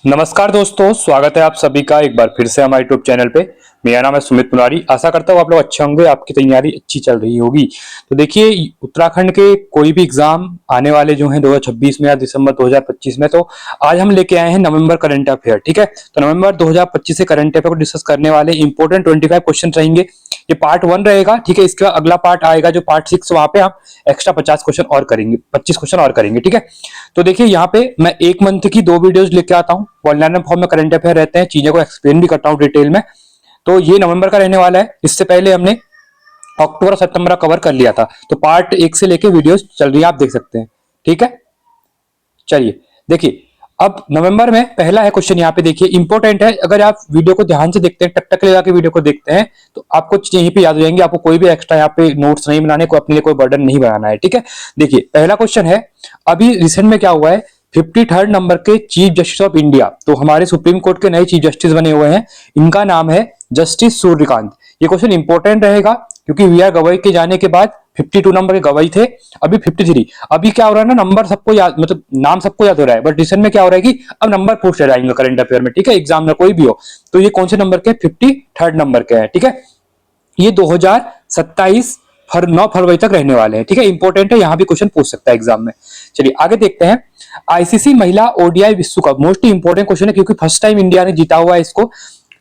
नमस्कार दोस्तों, स्वागत है आप सभी का एक बार फिर से हमारे यूट्यूब चैनल पे। मेरा नाम है सुमित पुनारी। आशा करता हूँ आप लोग अच्छे होंगे, आपकी तैयारी अच्छी चल रही होगी। तो देखिए, उत्तराखंड के कोई भी एग्जाम आने वाले जो हैं 2026 में या दिसंबर 2025 में, तो आज हम लेके आए हैं नवंबर करंट अफेयर। ठीक है, तो नवंबर 2025 से करंट अफेयर को डिस्कस करने वाले इंपॉर्टेंट 25 क्वेश्चन रहेंगे। ये पार्ट 1 रहेगा। ठीक है, इसका अगला पार्ट आएगा जो पार्ट 6, वहां पे हम एक्स्ट्रा 50 क्वेश्चन और करेंगे, 25 क्वेश्चन और करेंगे। ठीक है, तो देखिए यहाँ पे मैं एक मंथ की 2 वीडियोस लेके आता हूँ। ऑनलाइन फॉर्म में करंट अफेयर रहते हैं, चीजें को एक्सप्लेन भी करता हूँ डिटेल में। तो ये नवंबर का रहने वाला है। इससे पहले हमने अक्टूबर और सितंबर कवर कर लिया था, तो पार्ट 1 से लेके वीडियोस चल रही है, आप देख सकते हैं। ठीक है, चलिए देखिए, अब नवंबर में पहला है क्वेश्चन। यहाँ पे देखिए, इंपॉर्टेंट है। अगर आप वीडियो को ध्यान से देखते हैं, टक टक लगा के वीडियो को देखते हैं, तो आपको चीजें यहीं पे याद हो जाएंगी। आपको कोई भी एक्स्ट्रा यहाँ पे नोट्स नहीं बनाने को, अपने लिए कोई बर्डन नहीं बनाना है। ठीक है, देखिए पहला क्वेश्चन है, अभी रिसेंट में क्या हुआ है, 53rd नंबर के चीफ जस्टिस ऑफ इंडिया, तो हमारे सुप्रीम कोर्ट के नए चीफ जस्टिस बने हुए हैं। इनका नाम है जस्टिस सूर्यकांत। ये क्वेश्चन इंपॉर्टेंट रहेगा क्योंकि वी आर गवई के जाने के बाद 52 नंबर के गवई थे, अभी 53। अभी क्या हो रहा है ना, नंबर सबको याद, मतलब नाम सबको याद हो रहा है, बट रिसेंट में क्या हो रहा है कि अब नंबर पूछे जाएंगे करंट अफेयर में। ठीक है, एग्जाम में कोई भी हो, तो ये कौन से नंबर के, 53rd नंबर के हैं। ठीक है, ये 2027 9 फरवरी तक रहने वाले हैं। ठीक है, इंपॉर्टेंट है, यहां भी क्वेश्चन पूछ सकता है एग्जाम में। चलिए आगे देखते हैं। आईसीसी महिला ओडीआई विश्व कप, मोस्ट इंपॉर्टेंट क्वेश्चन है क्योंकि फर्स्ट टाइम इंडिया ने जीता हुआ है इसको।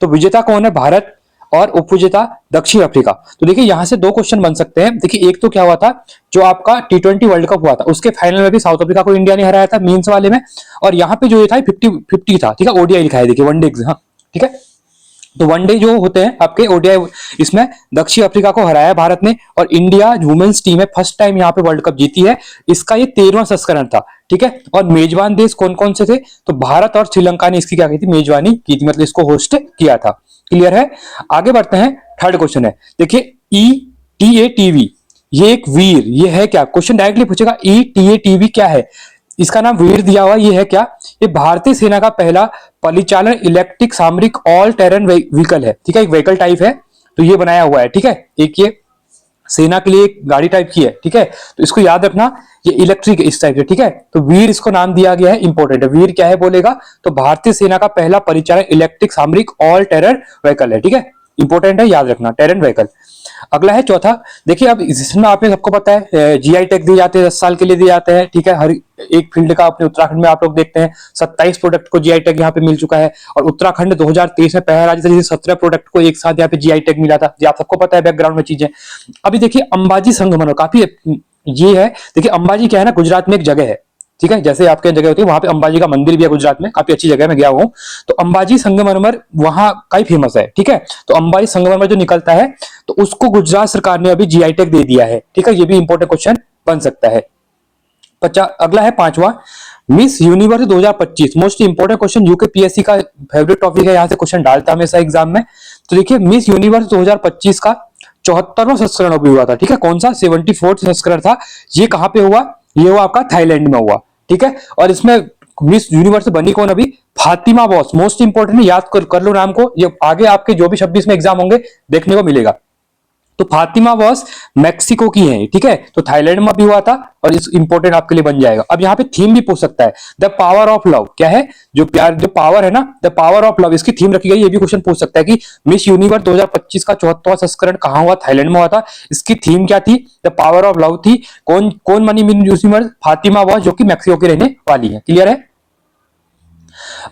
तो विजेता कौन है, भारत, और उपविजेता दक्षिण अफ्रीका। तो देखिए यहां से 2 क्वेश्चन बन सकते हैं। देखिए एक तो क्या हुआ था, जो आपका T20 वर्ल्ड कप हुआ था, उसके फाइनल में भी साउथ अफ्रीका को इंडिया ने हराया था मीन्स वाले में। और यहाँ पे जो ये था 50-50 था। ठीक है, ओडीआई लिखा है, देखिए वनडे एग्जाम। ठीक है, तो वनडे जो होते हैं आपके ओडीआई, इसमें दक्षिण अफ्रीका को हराया भारत ने, और इंडिया वुमेन्स टीम है फर्स्ट टाइम यहाँ पे वर्ल्ड कप जीती है। इसका ये 13वां संस्करण था। ठीक है, और मेजबान देश कौन कौन से थे, तो भारत और श्रीलंका ने इसकी क्या की थी, मेजबानी की थी, मतलब इसको होस्ट किया था। क्लियर है, आगे बढ़ते हैं। थर्ड क्वेश्चन है, देखिए ETATV, ये एक वीर, ये है क्या, क्वेश्चन डायरेक्टली पूछेगा ETATV क्या है। इसका नाम वीर दिया हुआ, ये है क्या, ये भारतीय सेना का पहला परिचालन इलेक्ट्रिक सामरिक ऑल टेरन व्हीकल है। ठीक है, एक व्हीकल टाइप है, तो ये बनाया हुआ है। ठीक है, एक ये सेना के लिए एक गाड़ी टाइप की है। ठीक है, तो इसको याद रखना, ये इलेक्ट्रिक इस टाइप से। ठीक है, तो वीर इसको नाम दिया गया है, इंपॉर्टेंट है। वीर क्या है बोलेगा, तो भारतीय सेना का पहला परिचालन इलेक्ट्रिक सामरिक ऑल टेरर व्हीकल है। ठीक है, इंपॉर्टेंट है, याद रखना, टेरन व्हीकल। अगला है चौथा। देखिए अब इसमें आपने सबको पता है जीआई टैग दिए जाते हैं, 10 साल के लिए दिए जाते हैं। ठीक है, हर एक फील्ड का अपने उत्तराखंड में आप लोग देखते हैं 27 प्रोडक्ट को जीआई टैग यहाँ पे मिल चुका है। और उत्तराखंड 2023 में पहला राज्य था जिसे 17 प्रोडक्ट को एक साथ यहाँ पे जीआई टैग मिला था। ये आप सबको पता है, बैकग्राउंड में चीजें। अभी देखिए अंबाजी संगमरमर काफी ये है। देखिए अंबाजी क्या है ना, गुजरात में एक जगह है। ठीक है, जैसे आपके जगह होती है, वहां पे अंबाजी का मंदिर भी है गुजरात में, काफी अच्छी जगह में गया हूं। तो अंबाजी संगमरमर वहां का ही फेमस है। ठीक है, तो अंबाजी संगमरमर जो निकलता है, तो उसको गुजरात सरकार ने अभी जीआई टैग दे दिया है। ठीक है, ये भी इंपॉर्टेंट क्वेश्चन बन सकता है। अगला है 5वां, Miss Universe 2025, most important question, UKPSC का फेवरेट टॉपिक है, यहां से क्वेश्चन डालता है हमेशा एग्जाम में। तो देखिए मिस यूनिवर्स 2025 का 74वां संस्करण अभी हुआ था। ठीक है, कौन सा, 74th संस्करण था। ये कहां पे हुआ, ये हुआ आपका थाईलैंड में हुआ। ठीक है, और इसमें मिस यूनिवर्स बनी कौन, अभी फातिमा बॉस। मोस्ट इंपोर्टेंट है, याद कर लो नाम को, ये आगे आपके जो भी 26 में एग्जाम होंगे देखने को मिलेगा। तो फातिमा बॉस मैक्सिको की है। ठीक है, तो थाईलैंड में भी हुआ था, और इस इंपॉर्टेंट आपके लिए बन जाएगा। अब यहाँ पे थीम भी पूछ सकता है, द पावर ऑफ लव, क्या है, जो प्यार, जो पावर है ना, द पावर ऑफ लव, इसकी थीम रखी गई। ये भी क्वेश्चन पूछ सकता है कि मिस यूनिवर्स 2025 का 74वां संस्करण कहां हुआ, थाईलैंड में हुआ था। इसकी थीम क्या थी, द पावर ऑफ लव थी। कौन कौन बनी मिस यूनिवर्स, फातिमा बॉस, जो कि मैक्सिको की रहने वाली है। क्लियर है,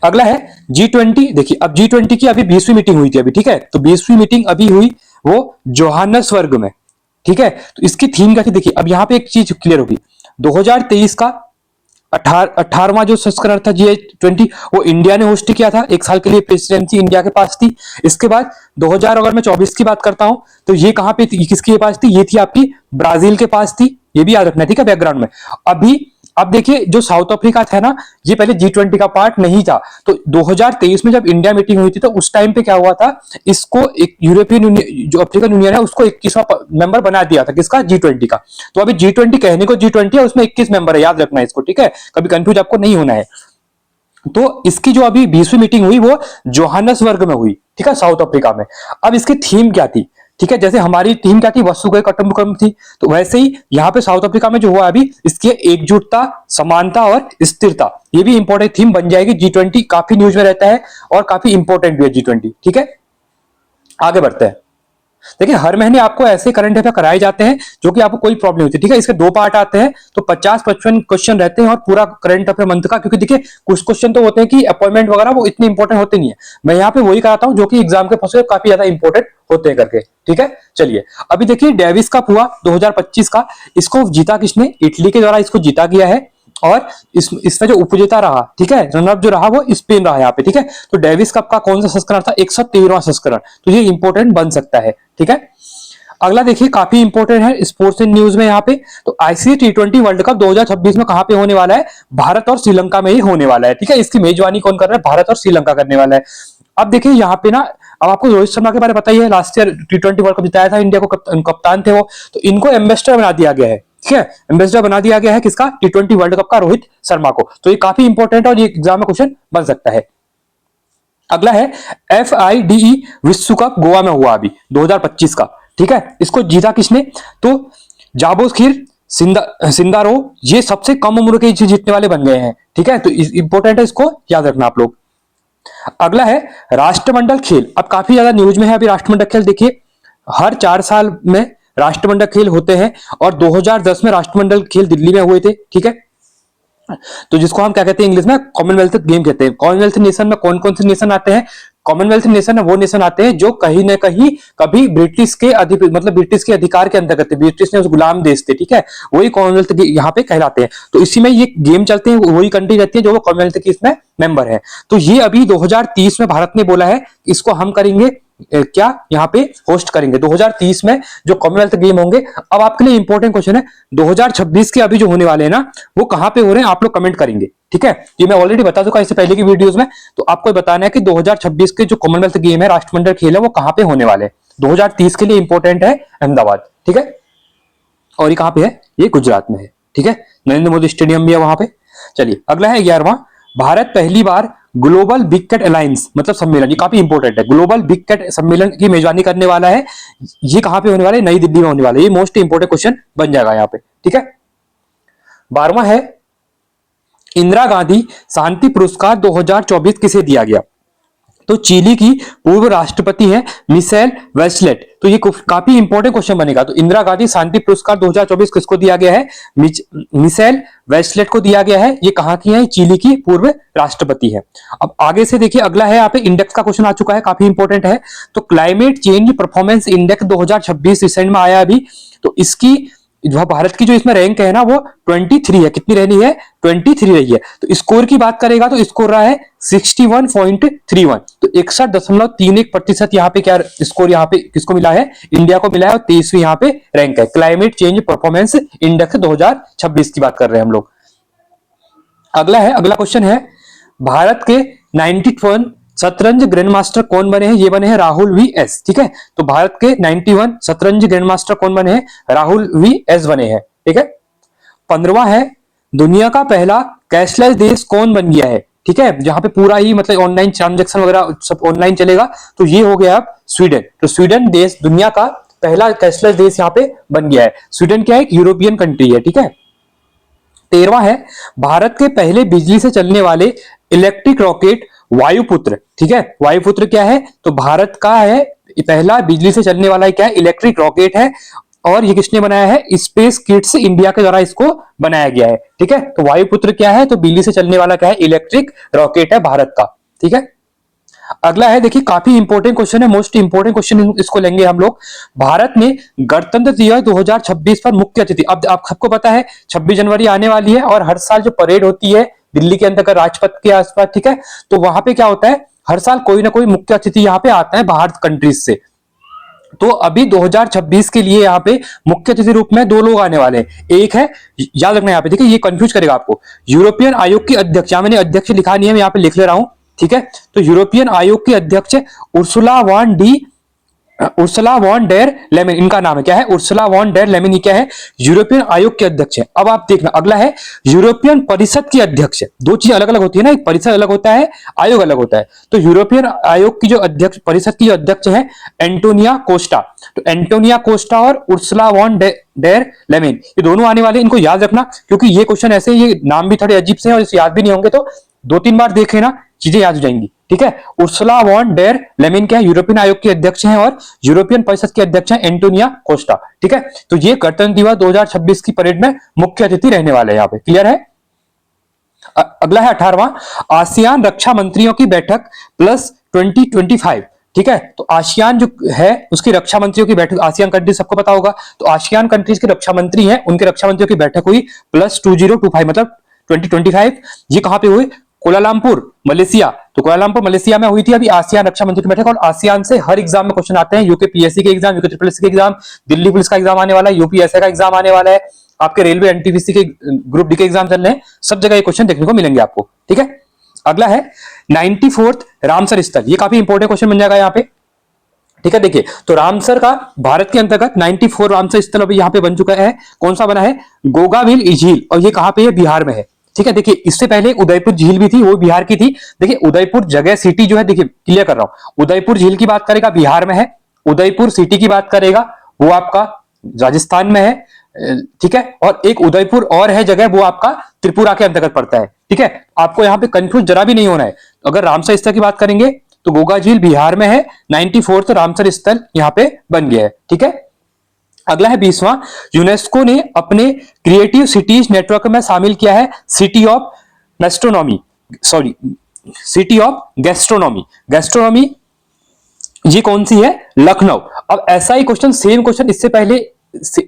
अगला है G20। देखिए अब G20 की अभी 20वीं मीटिंग हुई थी अभी। ठीक है, तो 20वीं मीटिंग अभी हुई वो जोहान्सबर्ग में। ठीक है, तो इसकी थीम क्या थी, देखिए अब यहां पे एक चीज क्लियर होगी। 2023 का 18वां जो संस्करण था G20, वो इंडिया ने होस्ट किया था। 1 साल के लिए प्रेसिडेंसी इंडिया के पास थी। इसके बाद 2000, अगर मैं 24 की बात करता हूं, तो ये कहां पे थी, किसके पास थी, ये थी आपकी ब्राजील के पास थी। ये भी याद रखना है। ठीक है, बैकग्राउंड में अभी अब देखिए जो साउथ अफ्रीका था ना, ये पहले G20 का पार्ट नहीं था। तो 2023 में जब इंडिया मीटिंग हुई थी, तो उस टाइम पे क्या हुआ था, इसको एक यूरोपियन यूनियन, जो अफ्रीकन यूनियन है, उसको 21वां मेंबर बना दिया था, किसका, G20 का। तो अभी G20 कहने को G20 है, उसमें 21 मेंबर है, याद रखना है इसको। ठीक है, कभी कंफ्यूज आपको नहीं होना है। तो इसकी जो अभी 20वीं मीटिंग हुई वो जोहान्सबर्ग में हुई। ठीक है, साउथ अफ्रीका में। अब इसकी थीम क्या थी, ठीक है, जैसे हमारी टीम क्या थी, वसुधैव कुटुंबकम थी, तो वैसे ही यहाँ पे साउथ अफ्रीका में जो हुआ अभी, इसकी एकजुटता, समानता और स्थिरता, ये भी इंपॉर्टेंट थीम बन जाएगी। G20 काफी न्यूज में रहता है और काफी इंपॉर्टेंट भी है G20। ठीक है, आगे बढ़ते हैं। देखिए, हर महीने आपको ऐसे करंट अफेयर कराए जाते हैं जो कि आपको कोई प्रॉब्लम होती है। ठीक है, इसके 2 पार्ट आते हैं, तो 50-55 क्वेश्चन रहते हैं और पूरा करंट अफेयर मंथ का, क्योंकि देखिए कुछ क्वेश्चन तो होते हैं कि अपॉइंटमेंट वगैरह वो इतने इंपॉर्टेंट होते नहीं है। मैं यहाँ पे वही कराता हूँ जो कि एग्जाम के फंसे काफी ज्यादा इंपॉर्टेंट होते हैं करके। ठीक है, चलिए अभी देखिए डेविस कप हुआ 2025 का, इसको जीता किसने, इटली के द्वारा इसको जीता गया है। और इसमें जो उपविजेता रहा, ठीक है, रनअप जो रहा वो स्पेन रहा यहाँ पे। ठीक है, तो डेविस कप का कौन सा संस्करण था, 113वां संस्करण, तो ये इंपॉर्टेंट बन सकता है। ठीक है, अगला देखिए काफी इंपॉर्टेंट है स्पोर्ट्स एंड न्यूज में यहाँ पे, तो आईसीसी T20 वर्ल्ड कप 2026 में कहां पे होने वाला है, भारत और श्रीलंका में ही होने वाला है। ठीक है, इसकी मेजबानी कौन कर रहा है, भारत और श्रीलंका करने वाला है। अब देखिए यहाँ पे ना, अब आपको रोहित शर्मा के बारे में पता ही है, last year T20 world cup जिताया था इंडिया को, कप्तान थे वो, तो इनको एम्बेसडर बना दिया गया है। ठीक है, एम्बेसडर बना दिया गया है किसका, T20 वर्ल्ड कप का, रोहित शर्मा को। तो ये काफी इंपॉर्टेंट है और ये एग्जाम में क्वेश्चन बन सकता है। अगला है FIDE विश्व कप गोवा में हुआ अभी 2025 का। ठीक है, इसको जीता किसने, तो जाबोस्खिर सिंदारो, ये सबसे कम उम्र के जीतने वाले बन गए हैं। ठीक है, तो इंपॉर्टेंट है, इसको याद रखना आप लोग। अगला है राष्ट्रमंडल खेल, अब काफी ज्यादा न्यूज में है अभी राष्ट्रमंडल खेल। देखिए हर 4 साल में राष्ट्रमंडल खेल होते हैं और 2010 में राष्ट्रमंडल खेल दिल्ली में हुए थे। ठीक है, तो जिसको हम क्या कहते हैं इंग्लिश में कॉमनवेल्थ गेम कहते हैं। कॉमनवेल्थ नेशन में कौन कौन से नेशन आते हैं, कॉमनवेल्थ नेशन वो नेशन आते हैं जो कहीं ना कहीं कभी ब्रिटिश के मतलब ब्रिटिश के अधिकार के अंतर्गत थे, ब्रिटिश ने उस गुलाम देश थे। ठीक है, वही कॉमनवेल्थ यहाँ पे कहलाते हैं। तो इसी में ये गेम चलते हैं, वही कंट्री रहती है जो वो कॉमनवेल्थ की इसमें मेंबर है। तो ये अभी 2030 में भारत ने बोला है इसको हम करेंगे क्या, यहाँ पे होस्ट करेंगे 2030 में जो कॉमनवेल्थ गेम होंगे। अब आपके लिए इंपॉर्टेंट क्वेश्चन है, 2026 के अभी जो होने वाले हैं ना, वो कहां पे हो रहे हैं, आप लोग कमेंट करेंगे। ठीक है, ये मैं ऑलरेडी बता चुका इससे पहले की वीडियोस में, तो आपको बताना है कि 2026 के जो कॉमनवेल्थ गेम है, राष्ट्रमंडल खेल है, वो कहां पे होने वाले हैं। 2030 के लिए इंपॉर्टेंट है अहमदाबाद। ठीक है, और ये कहां पे है, ये गुजरात में है। ठीक है, नरेंद्र मोदी स्टेडियम भी है वहां पे। चलिए अगला है 11वां, भारत पहली बार ग्लोबल बिग कैट अलायंस मतलब सम्मेलन, ये काफी इंपॉर्टेंट है, ग्लोबल बिग कैट सम्मेलन की मेजबानी करने वाला है। ये कहां पे होने वाला है, नई दिल्ली में होने वाला है। ये मोस्ट इंपॉर्टेंट क्वेश्चन बन जाएगा यहाँ पे। ठीक है, 12वां है इंदिरा गांधी शांति पुरस्कार 2024 किसे दिया गया, तो चिली की पूर्व राष्ट्रपति है मिशेल बेचलेट। तो ये काफी इंपॉर्टेंट क्वेश्चन बनेगा। तो इंदिरा गांधी शांति पुरस्कार 2024 किसको दिया गया है, मिशेल बेचलेट को दिया गया है। ये कहां की है, चिली की पूर्व राष्ट्रपति है। अब आगे से देखिए अगला है, यहाँ पे इंडेक्स का क्वेश्चन आ चुका है, काफी इंपॉर्टेंट है। तो climate change performance index 2026 recent में आया अभी, तो इसकी भारत की जो इसमें रैंक है ना वो 23 है। कितनी रहनी है, 23 रही है। तो स्कोर की बात करेगा तो स्कोर रहा है 61.31, तो 61.31% यहाँ पे क्या स्कोर यहाँ पे किसको मिला है, इंडिया को मिला है, और 23वीं यहाँ पे रैंक है। क्लाइमेट चेंज परफॉर्मेंस इंडेक्स 2026 की बात कर रहे हैं हम लोग। अगला क्वेश्चन है, भारत के 91 शतरंज ग्रैंड मास्टर कौन बने हैं, ये बने हैं राहुल VS। ठीक है, तो भारत के 91 शतरंज ग्रैंड मास्टर कौन बने हैं, राहुल VS बने हैं। ठीक है, 15वां है, दुनिया का पहला कैशलेस देश कौन बन गया है। ठीक है, जहां पे पूरा ही मतलब ऑनलाइन ट्रांजेक्शन वगैरह सब ऑनलाइन चलेगा, तो ये हो गया अब स्वीडन। तो स्वीडन देश दुनिया का पहला कैशलेस देश यहाँ पे बन गया है। स्वीडन क्या है, एक यूरोपियन कंट्री है। ठीक है, 13वां है, भारत के पहले बिजली से चलने वाले इलेक्ट्रिक रॉकेट वायुपुत्र। ठीक है, वायुपुत्र क्या है, तो भारत का है पहला बिजली से चलने वाला क्या है, इलेक्ट्रिक रॉकेट है। और ये किसने बनाया है, स्पेस किड्स इंडिया के द्वारा इसको बनाया गया है। ठीक है, तो वायुपुत्र क्या है, तो बिजली से चलने वाला क्या है, इलेक्ट्रिक रॉकेट है भारत का। ठीक है, अगला है, देखिए काफी इंपॉर्टेंट क्वेश्चन है, मोस्ट इंपॉर्टेंट क्वेश्चन इसको लेंगे हम लोग। भारत ने गणतंत्र दिवस 2026 पर मुख्य अतिथि, अब आप सबको पता है 26 जनवरी आने वाली है और हर साल जो परेड होती है दिल्ली के अंतर्गत राजपथ के आसपास। ठीक है, तो वहां पे क्या होता है, हर साल कोई ना कोई मुख्य अतिथि यहाँ पे आता है बाहर कंट्रीज से। तो अभी 2026 के लिए यहाँ पे मुख्य अतिथि रूप में 2 लोग आने वाले हैं। एक है, याद रखना यहाँ पे, देखिए ये कंफ्यूज करेगा आपको, यूरोपियन आयोग की अध्यक्ष, मैंने अध्यक्ष लिखा नहीं है, मैं यहाँ पे लिख ले रहा हूं। ठीक है, तो यूरोपियन आयोग की अध्यक्ष Ursula von de Ursula von der Leyen, इनका नाम है, क्या है? Ursula von der Leyen. ये क्या है? यूरोपियन आयोग के अध्यक्ष है। अब आप देखना, अगला है यूरोपियन परिषद के अध्यक्ष है। दो चीजें अलग अलग होती है ना, एक परिषद अलग होता है, आयोग अलग होता है। तो यूरोपियन आयोग की जो अध्यक्ष, परिषद की जो अध्यक्ष है एंटोनिया कोस्टा। तो एंटोनिया कोस्टा और उर्सुला वॉन डेर लेमिन, ये दोनों आने वाले, इनको याद रखना, क्योंकि ये क्वेश्चन ऐसे, ये नाम भी थोड़े अजीब से हैं और इसे याद भी नहीं होंगे, तो 2-3 बार देखे ना, चीजें याद हो जाएंगी। ठीक है, उर्सुला वॉन डेर लेमिन क्या है? यूरोपियन आयोग के अध्यक्ष हैं, और यूरोपियन परिषद के अध्यक्ष हैं एंटोनिया कोस्टा। ठीक है, तो ये गणतंत्र दिवस 2026 की परेड में मुख्य अतिथि रहने वाले हैं यहाँ पे। क्लियर है? अगला है 18वां, आसियान रक्षा मंत्रियों की बैठक प्लस 2025। ठीक है, तो आसियान जो है उसकी रक्षा मंत्रियों की बैठक, आसियान कंट्रीज सबको पता होगा, तो आसियान कंट्रीज के रक्षा मंत्री हैं, उनके रक्षा मंत्रियों की बैठक हुई प्लस 2025 मतलब 2025। ये कहां पे हुई? Kuala Lumpur Malaysia. तो कोलालमपुर मलेशिया में हुई थी अभी आसियान रक्षा मंत्री की बैठक। और आसियान से हर एग्जाम में क्वेश्चन आते हैं, यूके पीएससी के एग्जाम, यूके ट्रिपल एससी के एग्जाम, दिल्ली पुलिस का एग्जाम आने वाला है, यूपीएससी का एग्जाम आने वाला है, आपके रेलवे एनटीपीसी के ग्रुप डी के एग्जाम चल रहे हैं, सब जगह ये क्वेश्चन देखने को मिलेंगे आपको। ठीक है, अगला है 94th रामसर स्थल। ये काफी इंपॉर्टेंट क्वेश्चन बन जाएगा यहाँ पे। ठीक है, देखिए, तो रामसर का भारत के अंतर्गत 94 रामसर स्थल अभी यहाँ पे बन चुका है। कौन सा बना है? गोगाविल झील, और ये कहां पे है? बिहार में है। ठीक है, देखिए, इससे पहले उदयपुर झील भी थी, वो बिहार की थी। देखिए, उदयपुर जगह सिटी जो है, देखिए क्लियर कर रहा हूं, उदयपुर झील की बात करेगा बिहार में है, उदयपुर सिटी की बात करेगा वो आपका राजस्थान में है। ठीक है, और एक उदयपुर और है जगह, वो आपका त्रिपुरा के अंतर्गत पड़ता है। ठीक है, आपको यहाँ पे कंफ्यूज जरा भी नहीं होना है। अगर रामसर स्थल की बात करेंगे तो गोगा झील बिहार में है, 94 रामसर स्थल यहाँ पे बन गया है। ठीक है, अगला है 20वां, यूनेस्को ने अपने क्रिएटिव सिटीज नेटवर्क में शामिल किया है city of gastronomy, sorry city of gastronomy. Gastronomy ये कौन सी है? लखनऊ। अब ऐसा ही क्वेश्चन, सेम क्वेश्चन इससे पहले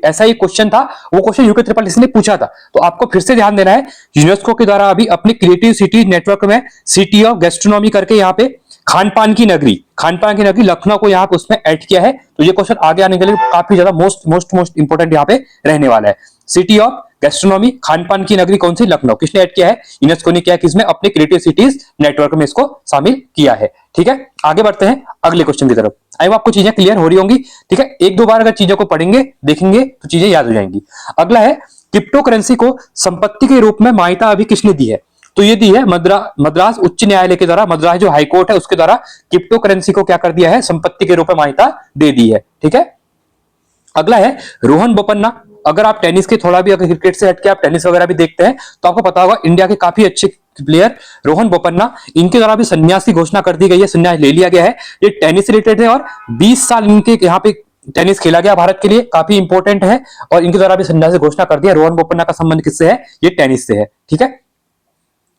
ऐसा ही क्वेश्चन था, वो क्वेश्चन यूके ट्रिपल एससी ने पूछा था, तो आपको फिर से ध्यान देना है। यूनेस्को के द्वारा अभी अपने क्रिएटिव सिटीज नेटवर्क में सिटी ऑफ गैस्ट्रोनॉमी करके यहाँ पे खान पान की नगरी लखनऊ को यहाँ पे उसमें ऐड किया है। तो ये क्वेश्चन आगे आने के लिए काफी ज्यादा मोस्ट इंपोर्टेंट यहाँ पे रहने वाला है। सिटी ऑफ गैस्ट्रोनॉमी, खान पान की नगरी कौन सी? लखनऊ। किसने ऐड किया है? यूनेस्को ने किया, किसमें? अपने क्रिएटिव सिटीज नेटवर्क में इसको शामिल किया है। ठीक है, आगे बढ़ते हैं अगले क्वेश्चन की तरफ। आई होप आपको चीजें क्लियर हो रही होंगी। ठीक है, 1-2 बार अगर चीजों को पढ़ेंगे देखेंगे तो चीजें याद हो जाएंगी। अगला है क्रिप्टो करेंसी को संपत्ति के रूप में मान्यता अभी किसने दी है? तो ये दी है मद्रास उच्च न्यायालय के द्वारा, मद्रास जो हाईकोर्ट है उसके द्वारा क्रिप्टो करेंसी को क्या कर दिया है? संपत्ति के रूप में मान्यता दे दी है। ठीक है, अगला है रोहन बोपन्ना। अगर आप टेनिस के थोड़ा भी, अगर क्रिकेट से हटके आप टेनिस वगैरह भी देखते हैं तो आपको पता होगा, इंडिया के काफी अच्छे प्लेयर रोहन बोपन्ना, इनके द्वारा भी संन्यास की घोषणा कर दी गई है, संन्यास ले लिया गया है। ये टेनिस से रिलेटेड है और 20 साल इनके यहाँ पे टेनिस खेला गया भारत के लिए, काफी इंपॉर्टेंट है, और इनके द्वारा भी संन्यास की घोषणा कर दिया। रोहन बोपन्ना का संबंध किससे है? ये टेनिस से है। ठीक है,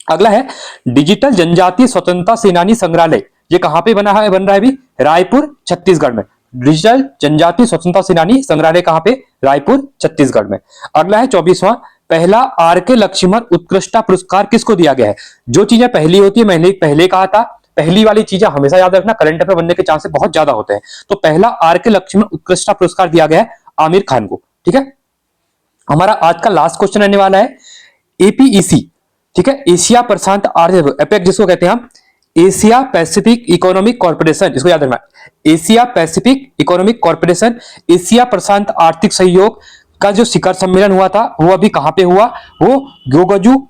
अगला है डिजिटल जनजातीय स्वतंत्रता सेनानी संग्रहालय। ये कहां पे बन रहा है अभी? रायपुर छत्तीसगढ़ में। डिजिटल जनजातीय स्वतंत्रता सेनानी संग्रहालय कहां पे? रायपुर छत्तीसगढ़ में। अगला है 24वां, पहला आर.के. लक्ष्मण उत्कृष्टता पुरस्कार किसको दिया गया है? जो चीजें पहली होती है, मैंने पहले कहा था, पहली वाली चीजें हमेशा याद रखना, करंट अफेयर बनने के चांसेस बहुत ज्यादा होते हैं। तो पहला आर.के. लक्ष्मण उत्कृष्टता पुरस्कार दिया गया है आमिर खान को। ठीक है, हमारा आज का लास्ट क्वेश्चन रहने वाला है एपीईसी। ठीक है, एशिया प्रशांत आर्थिक एपेक जिसको कहते हैं हम, एशिया पैसिफिक इकोनॉमिक कॉर्पोरेशन, इसको याद रखना, Asia Pacific economic corporation, Asia प्रशांत आर्थिक सहयोग का जो शिखर सम्मेलन हुआ था वो अभी कहां पे हुआ? वो ग्योगजू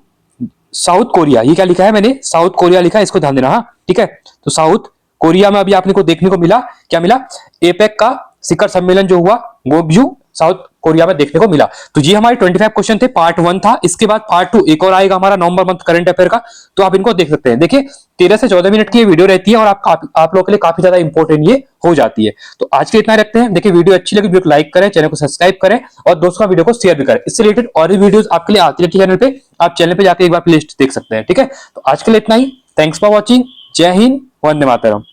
साउथ कोरिया। ये क्या लिखा है मैंने? साउथ कोरिया लिखा है, इसको ध्यान देना। हाँ, ठीक है, तो साउथ कोरिया में अभी आपने को देखने को मिला, क्या मिला? एपेक का शिखर सम्मेलन जो हुआ ग्योगजू साउथ कोरिया में देखने को मिला। तो ये हमारे 25 क्वेश्चन थे, पार्ट 1 था। इसके बाद पार्ट 2 एक और आएगा हमारा नवंबर मंथ करंट अफेयर का, तो आप इनको देख सकते हैं। देखिए 13 से 14 मिनट की ये वीडियो रहती है और आप लोगों के लिए काफी ज्यादा इंपॉर्टेंट ये हो जाती है। तो आज के इतना रखते हैं। देखिए वीडियो अच्छी लगी वीडियो को लाइक करें, चैनल को सब्सक्राइब करें और दोस्तों का वीडियो को शेयर भी करें। इससे रिलेटेड और भी वीडियोस आपके लिए आती रहती है चैनल पे, आप चैनल पे जाकर एक बार प्लेलिस्ट देख सकते हैं। ठीक है, तो आज के लिए इतना ही। Thanks for watching. जय हिंद, वंदे मातरम।